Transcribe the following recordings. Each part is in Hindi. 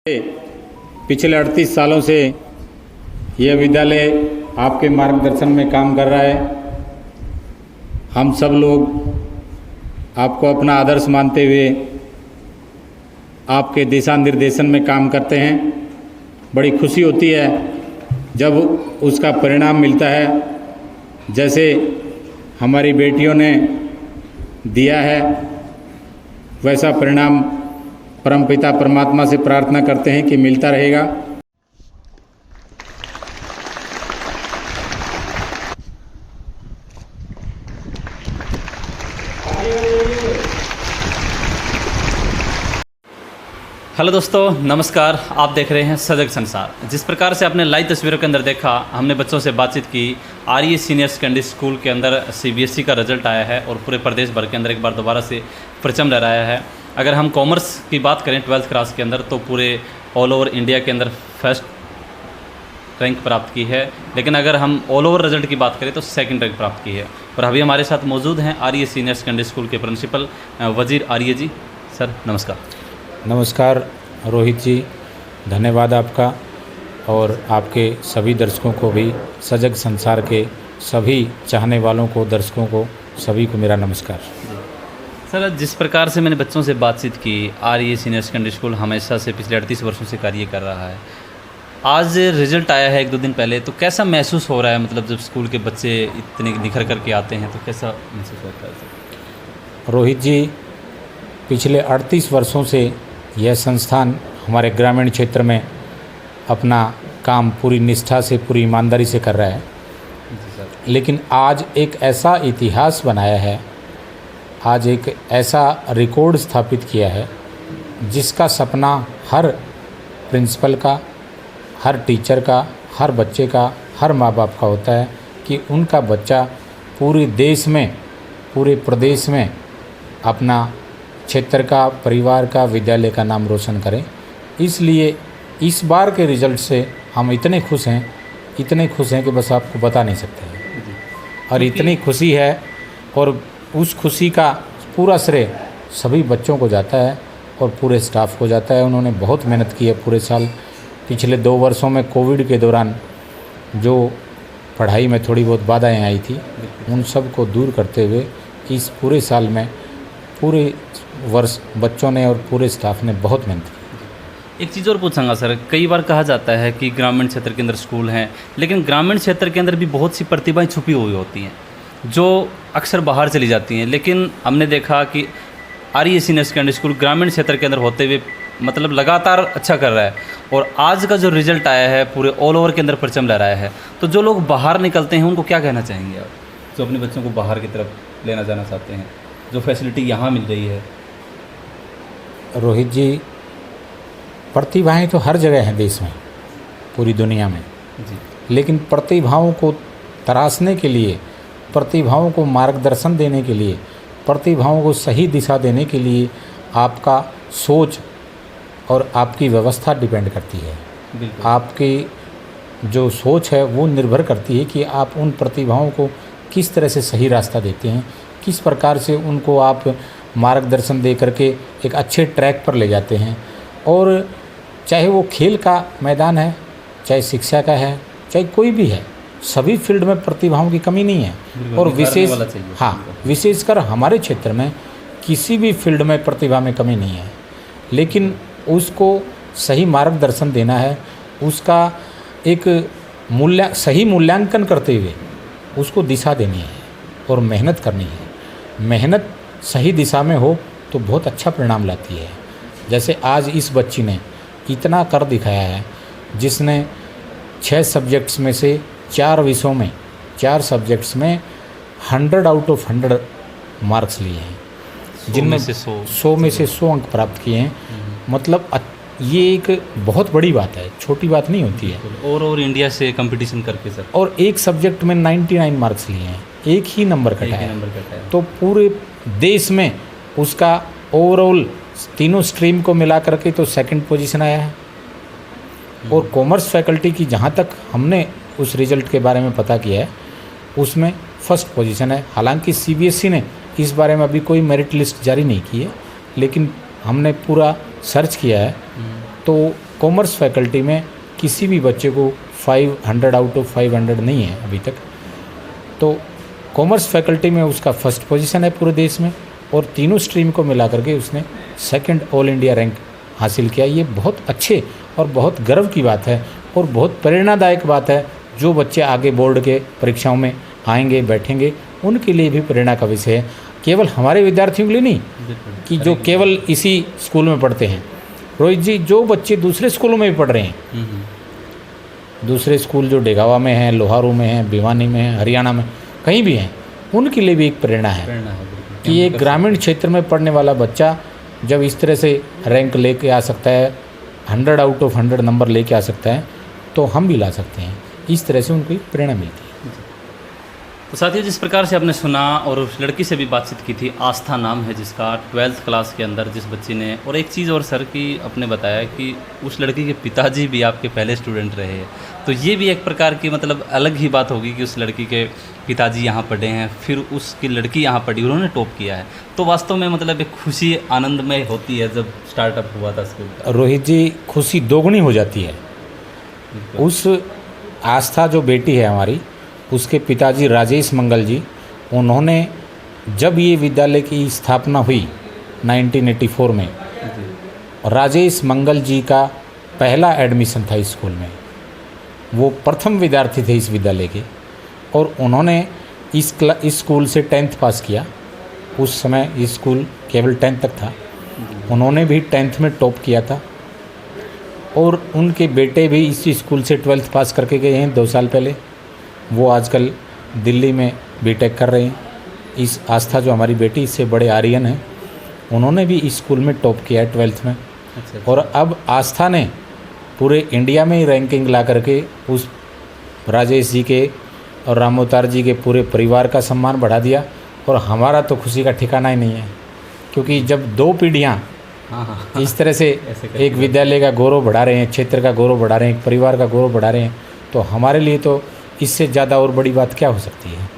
पिछले 38 सालों से यह विद्यालय आपके मार्गदर्शन में काम कर रहा है। हम सब लोग आपको अपना आदर्श मानते हुए आपके दिशा निर्देशन में काम करते हैं। बड़ी खुशी होती है जब उसका परिणाम मिलता है, जैसे हमारी बेटियों ने दिया है। वैसा परिणाम परमपिता परमात्मा से प्रार्थना करते हैं कि मिलता रहेगा। हेलो दोस्तों, नमस्कार। आप देख रहे हैं सजग संसार। जिस प्रकार से आपने लाइव तस्वीरों के अंदर देखा, हमने बच्चों से बातचीत की। आर्य सीनियर सेकेंडरी स्कूल के अंदर सीबीएसई का रिजल्ट आया है और पूरे प्रदेश भर के अंदर एक बार दोबारा से परचम लहराया है। अगर हम कॉमर्स की बात करें 12th क्लास के अंदर, तो पूरे ऑल ओवर इंडिया के अंदर फर्स्ट रैंक प्राप्त की है। लेकिन अगर हम ऑल ओवर रिजल्ट की बात करें तो सेकंड रैंक प्राप्त की है। और अभी हमारे साथ मौजूद हैं आर्य सीनियर सेकेंडरी स्कूल के प्रिंसिपल वजीर आर्य जी। सर नमस्कार। नमस्कार रोहित जी, धन्यवाद आपका और आपके सभी दर्शकों को भी, सजग संसार के सभी चाहने वालों को, दर्शकों को, सभी को मेरा नमस्कार। सर, जिस प्रकार से मैंने बच्चों से बातचीत की, आर्य सीनियर सेकेंडरी स्कूल हमेशा से पिछले 38 वर्षों से कार्य कर रहा है। आज रिजल्ट आया है 1-2 दिन पहले, तो कैसा महसूस हो रहा है? मतलब जब स्कूल के बच्चे इतने निखर करके आते हैं तो कैसा महसूस होता है? रोहित जी, पिछले 38 वर्षों से यह संस्थान हमारे ग्रामीण क्षेत्र में अपना काम पूरी निष्ठा से, पूरी ईमानदारी से कर रहा है। लेकिन आज एक ऐसा इतिहास बनाया है, आज एक ऐसा रिकॉर्ड स्थापित किया है जिसका सपना हर प्रिंसिपल का, हर टीचर का, हर बच्चे का, हर माँ बाप का होता है कि उनका बच्चा पूरे देश में, पूरे प्रदेश में अपना क्षेत्र का, परिवार का, विद्यालय का नाम रोशन करें। इसलिए इस बार के रिज़ल्ट से हम इतने खुश हैं कि बस आपको बता नहीं सकते हैं। और इतनी खुशी है और उस खुशी का पूरा श्रेय सभी बच्चों को जाता है और पूरे स्टाफ को जाता है। उन्होंने बहुत मेहनत की है पूरे साल। पिछले 2 वर्षों में कोविड के दौरान जो पढ़ाई में थोड़ी बहुत बाधाएं आई थी, उन सब को दूर करते हुए इस पूरे साल में, पूरे वर्ष बच्चों ने और पूरे स्टाफ ने बहुत मेहनत की। एक चीज़ और पूछूंगा सर, कई बार कहा जाता है कि ग्रामीण क्षेत्र के अंदर स्कूल हैं, लेकिन ग्रामीण क्षेत्र के अंदर भी बहुत सी प्रतिभाएं छुपी हुई होती हैं जो अक्सर बाहर चली जाती हैं। लेकिन हमने देखा कि आर्य सीनियर सेकेंडरी स्कूल ग्रामीण क्षेत्र के अंदर होते हुए मतलब लगातार अच्छा कर रहा है। और आज का जो रिज़ल्ट आया है पूरे ऑल ओवर के अंदर परचम लहराया है। तो जो लोग बाहर निकलते हैं उनको क्या कहना चाहेंगे आप, जो अपने बच्चों को बाहर की तरफ लेना जाना चाहते हैं, जो फैसिलिटी यहाँ मिल रही है? रोहित जी, प्रतिभाएं तो हर जगह हैं देश में, पूरी दुनिया में जी। लेकिन प्रतिभाओं को तराशने के लिए, प्रतिभाओं को मार्गदर्शन देने के लिए, प्रतिभाओं को सही दिशा देने के लिए आपका सोच और आपकी व्यवस्था डिपेंड करती है। आपकी जो सोच है वो निर्भर करती है कि आप उन प्रतिभाओं को किस तरह से सही रास्ता देते हैं, किस प्रकार से उनको आप मार्गदर्शन दे करके एक अच्छे ट्रैक पर ले जाते हैं। और चाहे वो खेल का मैदान है, चाहे शिक्षा का है, चाहे कोई भी है, सभी फील्ड में प्रतिभाओं की कमी नहीं है। और विशेषकर हमारे क्षेत्र में किसी भी फील्ड में प्रतिभा में कमी नहीं है, लेकिन उसको सही मार्गदर्शन देना है, उसका एक सही मूल्यांकन करते हुए उसको दिशा देनी है और मेहनत करनी है। मेहनत सही दिशा में हो तो बहुत अच्छा परिणाम लाती है। जैसे आज इस बच्ची ने इतना कर दिखाया है, जिसने 6 सब्जेक्ट्स में से 4 विषयों में, 4 सब्जेक्ट्स में 100 आउट ऑफ 100 मार्क्स लिए हैं, जिनमें 100 में से 100 अंक प्राप्त किए हैं। मतलब ये एक बहुत बड़ी बात है, छोटी बात नहीं होती है। और इंडिया से कंपटीशन करके सर, और एक सब्जेक्ट में 99 मार्क्स लिए हैं, एक ही नंबर कटा है। तो पूरे देश में उसका ओवरऑल तीनों स्ट्रीम को मिला करके तो 2nd पोजीशन आया है। और कॉमर्स फैकल्टी की जहाँ तक हमने उस रिज़ल्ट के बारे में पता किया है, उसमें 1st पोजीशन है। हालांकि सीबीएसई ने इस बारे में अभी कोई मेरिट लिस्ट जारी नहीं की है, लेकिन हमने पूरा सर्च किया है तो कॉमर्स फैकल्टी में किसी भी बच्चे को 500 आउट ऑफ 500 नहीं है अभी तक। तो कॉमर्स फैकल्टी में उसका फर्स्ट पोजीशन है पूरे देश में, और तीनों स्ट्रीम को मिला करके उसने सेकंड ऑल इंडिया रैंक हासिल किया। ये बहुत अच्छे और बहुत गर्व की बात है और बहुत प्रेरणादायक बात है। जो बच्चे आगे बोर्ड के परीक्षाओं में आएंगे बैठेंगे उनके लिए भी प्रेरणा का विषय है, केवल हमारे विद्यार्थियों के लिए नहीं कि जो केवल इसी स्कूल में पढ़ते हैं। रोहित जी, जो बच्चे दूसरे स्कूलों में भी पढ़ रहे हैं, दूसरे स्कूल जो डेगावा में हैं, लोहारू में हैं, भिवानी में हैं, हरियाणा में कहीं भी हैं, उनके लिए भी एक प्रेरणा है कि एक ग्रामीण क्षेत्र में पढ़ने वाला बच्चा जब इस तरह से रैंक लेके आ सकता है, 100 आउट ऑफ 100 नंबर लेके आ सकता है, तो हम भी ला सकते हैं। इस तरह से उनको एक प्रेरणा मिलती है। तो साथियों, जिस प्रकार से आपने सुना और उस लड़की से भी बातचीत की थी, आस्था नाम है जिसका, 12th क्लास के अंदर जिस बच्ची ने, और एक चीज़ और सर की आपने बताया कि उस लड़की के पिताजी भी आपके पहले स्टूडेंट रहे हैं। तो ये भी एक प्रकार की मतलब अलग ही बात होगी कि उस लड़की के पिताजी यहाँ पढ़े हैं, फिर उसकी लड़की यहाँ पढ़ी, उन्होंने टॉप किया है। तो वास्तव में मतलब एक खुशी आनंदमय होती है जब स्टार्टअप हुआ था स्कूल का। रोहित जी, खुशी दोगुनी हो जाती है। उस आस्था जो बेटी है हमारी, उसके पिताजी राजेश मंगल जी, उन्होंने जब ये विद्यालय की स्थापना हुई 1984 में, राजेश मंगल जी का पहला एडमिशन था इस स्कूल में। वो प्रथम विद्यार्थी थे इस विद्यालय के, और उन्होंने इस स्कूल से 10th पास किया। उस समय ये स्कूल केवल 10th तक था। उन्होंने भी 10th में टॉप किया था, और उनके बेटे भी इस स्कूल से 12th पास करके गए हैं 2 साल पहले। वो आजकल दिल्ली में बीटेक कर रहे हैं। इस आस्था जो हमारी बेटी, इससे बड़े आर्यन हैं, उन्होंने भी इस स्कूल में टॉप किया है 12th में। और अब आस्था ने पूरे इंडिया में ही रैंकिंग ला करके उस राजेश जी के और रामोतार जी के पूरे परिवार का सम्मान बढ़ा दिया। और हमारा तो खुशी का ठिकाना ही नहीं है, क्योंकि जब 2 पीढ़ियाँ इस तरह से एक विद्यालय का गौरव बढ़ा रहे हैं, क्षेत्र का गौरव बढ़ा रहे हैं, एक परिवार का गौरव बढ़ा रहे हैं, तो हमारे लिए तो इससे ज़्यादा और बड़ी बात क्या हो सकती है।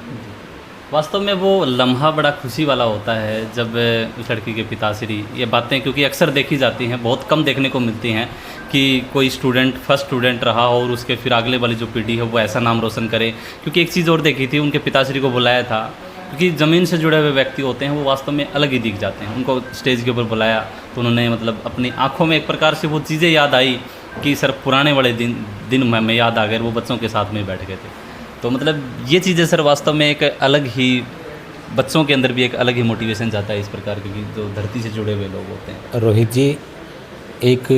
वास्तव में वो लम्हा बड़ा खुशी वाला होता है जब उस लड़की के पिताश्री ये बातें, क्योंकि अक्सर देखी जाती हैं, बहुत कम देखने को मिलती हैं कि कोई स्टूडेंट फर्स्ट स्टूडेंट रहा और उसके फिर अगले वाली जो पीढ़ी है वो ऐसा नाम रोशन करे। क्योंकि एक चीज़ और देखी थी, उनके पिताश्री को बुलाया था, क्योंकि ज़मीन से जुड़े हुए व्यक्ति होते हैं वो वास्तव में अलग ही दिख जाते हैं। उनको स्टेज के ऊपर बुलाया तो उन्होंने मतलब अपनी आँखों में एक प्रकार से वो चीज़ें याद आई कि सर पुराने वाले दिन में याद आ गए, वो बच्चों के साथ में बैठ गए थे। तो मतलब ये चीज़ें सर वास्तव में एक अलग ही, बच्चों के अंदर भी एक अलग ही मोटिवेशन जाता है इस प्रकार के, जो धरती से जुड़े हुए लोग होते हैं। रोहित जी, एक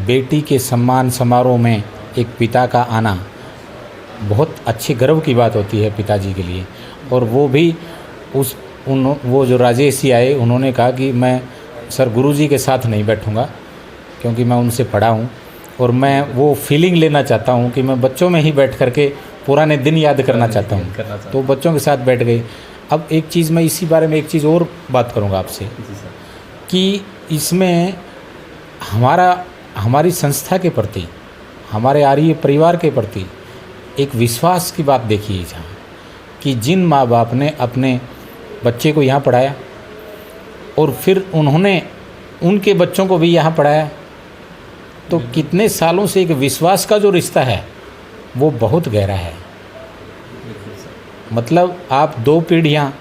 बेटी के सम्मान समारोह में एक पिता का आना बहुत अच्छी गर्व की बात होती है पिताजी के लिए। और वो भी वो जो राजेश जी आए, उन्होंने कहा कि मैं सर गुरुजी के साथ नहीं बैठूंगा, क्योंकि मैं उनसे पढ़ा हूँ और मैं वो फीलिंग लेना चाहता हूँ कि मैं बच्चों में ही बैठ करके पुराने दिन याद करना चाहता हूँ। तो बच्चों के साथ बैठ गए। अब एक चीज़ मैं इसी बारे में एक चीज़ और बात करूँगा आपसे कि इसमें हमारी संस्था के प्रति, हमारे आर्य परिवार के प्रति एक विश्वास की बात देखिए जहाँ, कि जिन माँ बाप ने अपने बच्चे को यहाँ पढ़ाया और फिर उन्होंने उनके बच्चों को भी यहाँ पढ़ाया, तो कितने सालों से एक विश्वास का जो रिश्ता है वो बहुत गहरा है। मतलब आप 2 पीढ़ियाँ,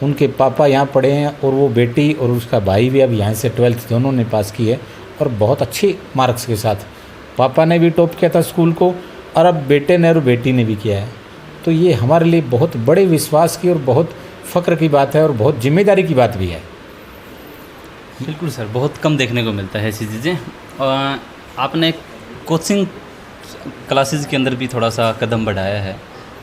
उनके पापा यहाँ पढ़े हैं और वो बेटी और उसका भाई भी अब यहाँ से 12th दोनों ने पास की है, और बहुत अच्छे मार्क्स के साथ। पापा ने भी टॉप किया था स्कूल को, और अब बेटे ने और बेटी ने भी किया है। तो ये हमारे लिए बहुत बड़े विश्वास की और बहुत फ़ख्र की बात है, और बहुत जिम्मेदारी की बात भी है। बिल्कुल सर, बहुत कम देखने को मिलता है ऐसी चीज़ें। आपने कोचिंग क्लासेस के अंदर भी थोड़ा सा कदम बढ़ाया है,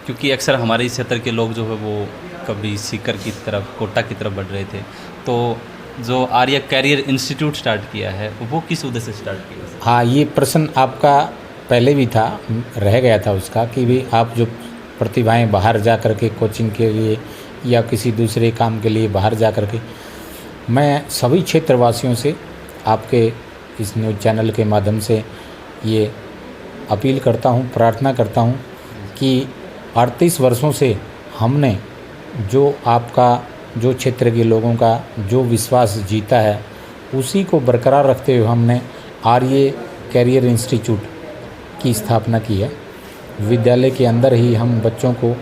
क्योंकि अक्सर हमारे इस क्षेत्र के लोग जो है वो कभी सीकर की तरफ, कोटा की तरफ बढ़ रहे थे। तो जो आर्य कैरियर इंस्टीट्यूट स्टार्ट किया है वो किस उद्देश्य से स्टार्ट किया? हाँ, ये प्रश्न आपका पहले भी था, रह गया था उसका, कि भी आप जो प्रतिभाएं बाहर जा कर के कोचिंग के लिए या किसी दूसरे काम के लिए बाहर जा कर के, मैं सभी क्षेत्रवासियों से आपके इस न्यूज़ चैनल के माध्यम से ये अपील करता हूँ, प्रार्थना करता हूँ कि 38 वर्षों से हमने जो आपका, जो क्षेत्र के लोगों का जो विश्वास जीता है, उसी को बरकरार रखते हुए हमने आर्य कैरियर इंस्टीट्यूट की स्थापना की है। विद्यालय के अंदर ही हम बच्चों को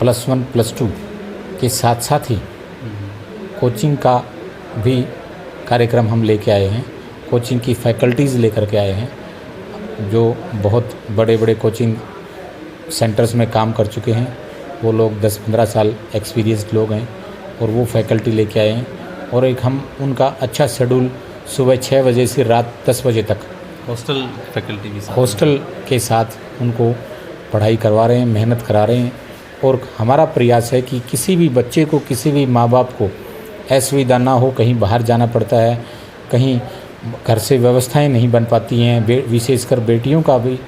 +1 +2 के साथ साथ ही कोचिंग का भी कार्यक्रम हम लेके आए हैं। कोचिंग की फैकल्टीज़ लेकर के आए हैं जो बहुत बड़े बड़े कोचिंग सेंटर्स में काम कर चुके हैं। वो लोग 10-15 साल एक्सपीरियंस्ड लोग हैं और वो फैकल्टी लेके आए हैं। और एक हम उनका अच्छा शेड्यूल सुबह 6 बजे से रात 10 बजे तक हॉस्टल फैकल्टी भी हॉस्टल के साथ उनको पढ़ाई करवा रहे हैं, मेहनत करा रहे हैं। और हमारा प्रयास है कि किसी भी बच्चे को, किसी भी माँ बाप को असुविधा ना हो। कहीं बाहर जाना पड़ता है, कहीं घर से व्यवस्थाएं नहीं बन पाती हैं, विशेषकर बेटियों का भी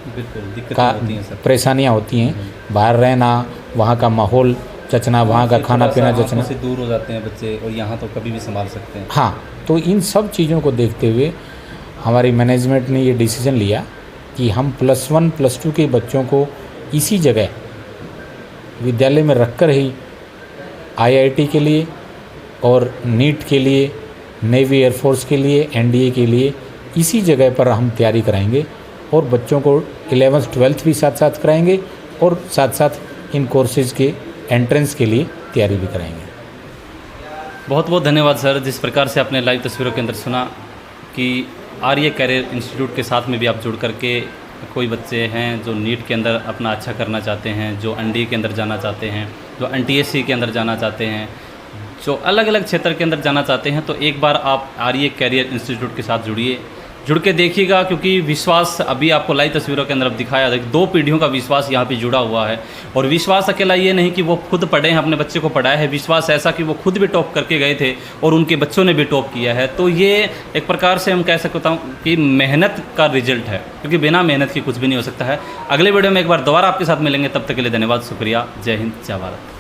परेशानियाँ होती हैं। बाहर रहना, वहाँ का माहौल जचना, वहाँ का खाना पीना जचना से दूर हो जाते हैं बच्चे, और यहाँ तो कभी भी संभाल सकते हैं। हाँ, तो इन सब चीज़ों को देखते हुए हमारी मैनेजमेंट ने ये डिसीजन लिया कि हम +1 +2 के बच्चों को इसी जगह विद्यालय में रखकर ही IIT के लिए और नीट के लिए, नेवी एयरफोर्स के लिए, NDA के लिए इसी जगह पर हम तैयारी कराएंगे। और बच्चों को 11th 12th भी साथ साथ कराएंगे और साथ साथ इन कोर्सेज़ के एंट्रेंस के लिए तैयारी भी कराएंगे। बहुत बहुत धन्यवाद सर, जिस प्रकार से आपने लाइव तस्वीरों के अंदर सुना कि आर्य कैरियर इंस्टीट्यूट के साथ में भी आप जुड़ करके कोई बच्चे हैं जो नीट के अंदर अपना अच्छा करना चाहते हैं, जो NDA के अंदर जाना चाहते हैं, जो NTSC के अंदर जाना चाहते हैं, जो अलग अलग क्षेत्र के अंदर जाना चाहते हैं, तो एक बार आप आर्य कैरियर इंस्टीट्यूट के साथ जुड़ के देखिएगा। क्योंकि विश्वास अभी आपको लाइव तस्वीरों के अंदर अब दिखाया, 2 पीढ़ियों का विश्वास यहाँ पे जुड़ा हुआ है। और विश्वास अकेला ये नहीं कि वो खुद पढ़े हैं, अपने बच्चे को पढ़ाया है, विश्वास ऐसा कि वो खुद भी टॉप करके गए थे और उनके बच्चों ने भी टॉप किया है। तो ये एक प्रकार से हम कह सकता हूँ कि मेहनत का रिजल्ट है, क्योंकि बिना मेहनत के कुछ भी नहीं हो सकता है। अगले वीडियो में एक बार दोबारा आपके साथ मिलेंगे, तब तक के लिए धन्यवाद, शुक्रिया, जय हिंद, जय भारत।